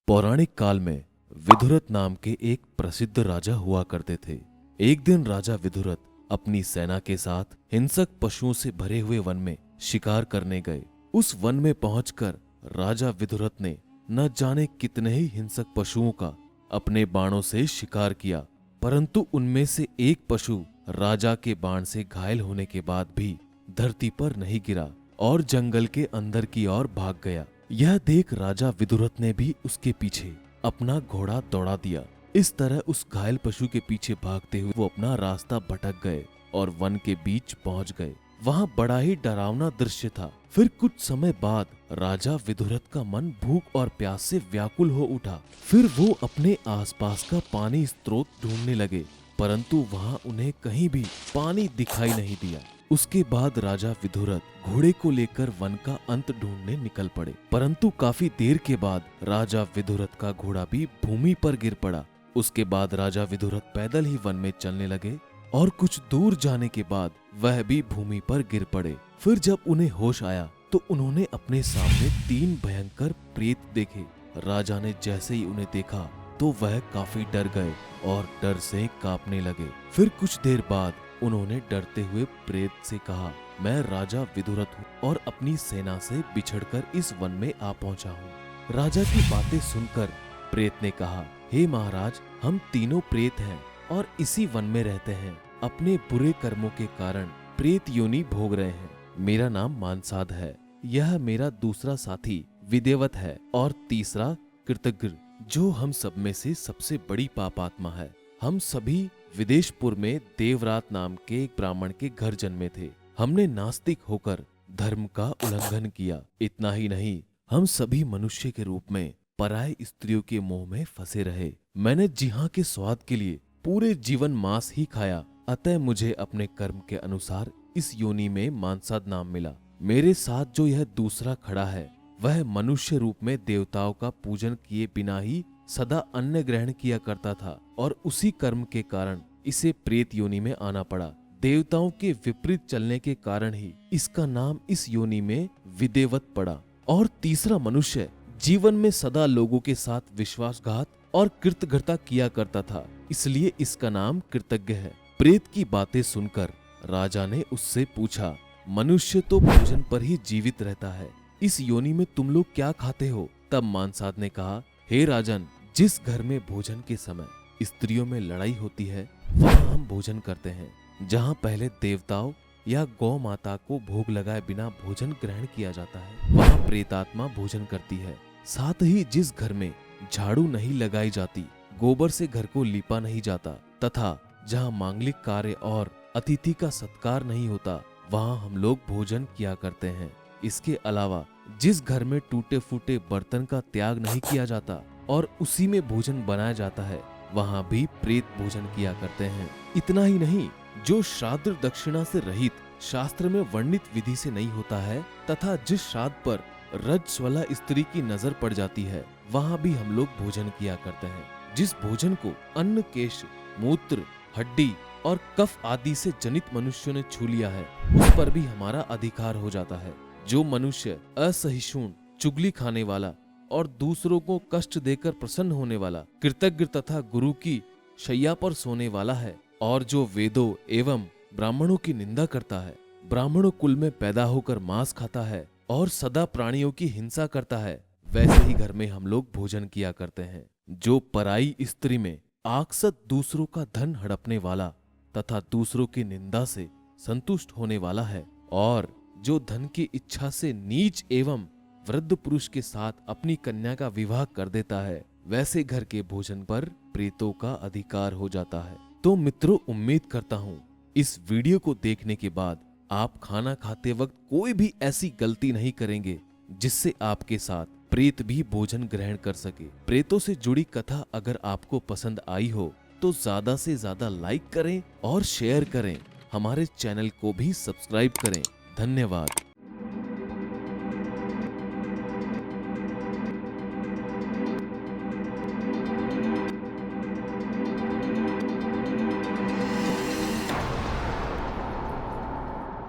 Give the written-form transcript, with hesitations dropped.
पौराणिक काल में विदुरथ नाम के एक प्रसिद्ध राजा हुआ करते थे। एक दिन राजा विदुरथ अपनी सेना के साथ हिंसक पशुओं से भरे हुए वन में शिकार करने गए। उस वन में पहुंचकर राजा विदुरथ ने न जाने कितने ही हिंसक पशुओं का अपने बाणों से शिकार किया, परंतु उनमें से एक पशु राजा के बाण से घायल होने के बाद भी धरती पर नहीं गिरा और जंगल के अंदर की ओर भाग गया। यह देख राजा विदुरथ ने भी उसके पीछे अपना घोड़ा दौड़ा दिया। इस तरह उस घायल पशु के पीछे भागते हुए वो अपना रास्ता भटक गए और वन के बीच पहुंच गए। वहां बड़ा ही डरावना दृश्य था। फिर कुछ समय बाद राजा विदुरथ का मन भूख और प्यास से व्याकुल हो उठा। फिर वो अपने आसपास का पानी स्रोत ढूंढने लगे, परंतु वहां उन्हें कहीं भी पानी दिखाई नहीं दिया। उसके बाद राजा विदुरथ घोड़े को लेकर वन का अंत ढूंढने निकल पड़े, परंतु काफी देर के बाद राजा विदुरथ का घोड़ा भी भूमि पर गिर पड़ा। उसके बाद राजा विदुरथ पैदल ही वन में चलने लगे और कुछ दूर जाने के बाद वह भी भूमि पर गिर पड़े। फिर जब उन्हें होश आया तो उन्होंने अपने सामने 3 भयंकर प्रेत देखे। राजा ने जैसे ही उन्हें देखा तो वह काफी डर गए और डर से कांपने लगे। फिर कुछ देर बाद उन्होंने डरते हुए प्रेत से कहा, मैं राजा विदुरथ हूँ और अपनी सेना से बिछड़कर इस वन में आ पहुंचा हूँ। राजा की बातें सुनकर प्रेत ने कहा, हे महाराज, हम तीनों प्रेत हैं और इसी वन में रहते हैं। अपने बुरे कर्मों के कारण प्रेत योनि भोग रहे हैं। मेरा नाम मानसाद है, यह मेरा दूसरा साथी विदेवत है और तीसरा कृतज्ञ, जो हम सब में से सबसे बड़ी पापात्मा है। हम सभी विदेशपुर में देवरात नाम के एक ब्राह्मण के घर जन्मे थे। हमने नास्तिक होकर धर्म का उल्लंघन किया। इतना ही नहीं, हम सभी मनुष्य के रूप में पराय स्त्रियों के मोह में फंसे रहे। मैंने जिहाँ के स्वाद के लिए पूरे जीवन मांस ही खाया, अतः मुझे अपने कर्म के अनुसार इस योनि में मानसाद नाम मिला। मेरे साथ जो यह दूसरा खड़ा है वह मनुष्य रूप में देवताओं का पूजन किए बिना ही सदा अन्न ग्रहण किया करता था और उसी कर्म के कारण इसे प्रेत योनि में आना पड़ा। देवताओं के विपरीत चलने के कारण ही इसका नाम इस योनि में विदेवत पड़ा। और तीसरा मनुष्य जीवन में सदा लोगों के साथ विश्वासघात और कृतघ्नता किया करता था, इसलिए इसका नाम कृतज्ञ है। प्रेत की बातें सुनकर राजा ने उससे पूछा, मनुष्य तो भोजन पर ही जीवित रहता है, इस योनि में तुम लोग क्या खाते हो? तब मानसाद ने कहा, हे राजन, जिस घर में भोजन के समय स्त्रियों में लड़ाई होती है वहां हम भोजन करते हैं। जहां पहले देवताओं या गौ माता को भोग लगाए बिना भोजन ग्रहण किया जाता है वहां प्रेतात्मा भोजन करती है। साथ ही जिस घर में झाड़ू नहीं लगाई जाती, गोबर से घर को लीपा नहीं जाता तथा जहां मांगलिक कार्य और अतिथि का सत्कार नहीं होता वहां हम लोग भोजन किया करते हैं। इसके अलावा जिस घर में टूटे फूटे बर्तन का त्याग नहीं किया जाता और उसी में भोजन बनाया जाता है वहां भी प्रेत भोजन किया करते हैं। इतना ही नहीं, जो श्राद्ध दक्षिणा से रहित शास्त्र में वर्णित विधि से नहीं होता है तथा जिस श्राद्ध पर रजस्वला स्त्री की नजर पड़ जाती है वहां भी हम लोग भोजन किया करते हैं। जिस भोजन को अन्न, केश, मूत्र, हड्डी और कफ आदि से जनित मनुष्यों ने छू लिया है उस पर भी हमारा अधिकार हो जाता है। जो मनुष्य असहिष्णु, चुगली खाने वाला और दूसरों को कष्ट देकर प्रसन्न होने वाला, कृतज्ञ तथा गुरु की शैया पर सोने वाला है और जो वेदों एवं ब्राह्मणों की निंदा करता है, ब्राह्मणों कुल में पैदा होकर मांस खाता है और सदा प्राणियों की हिंसा करता है, वैसे ही घर में हम लोग भोजन किया करते हैं। जो पराई स्त्री में आकसत दूसरों का धन हड़पने वाला तथा दूसरों की निंदा से संतुष्ट होने वाला है और जो धन की इच्छा से नीच एवं वृद्ध पुरुष के साथ अपनी कन्या का विवाह कर देता है, वैसे घर के भोजन पर प्रेतों का अधिकार हो जाता है। तो मित्रों, उम्मीद करता हूँ इस वीडियो को देखने के बाद आप खाना खाते वक्त कोई भी ऐसी गलती नहीं करेंगे जिससे आपके साथ प्रेत भी भोजन ग्रहण कर सके। प्रेतों से जुड़ी कथा अगर आपको पसंद आई हो तो ज्यादा से ज्यादा लाइक करें और शेयर करें। हमारे चैनल को भी सब्सक्राइब करें। धन्यवाद।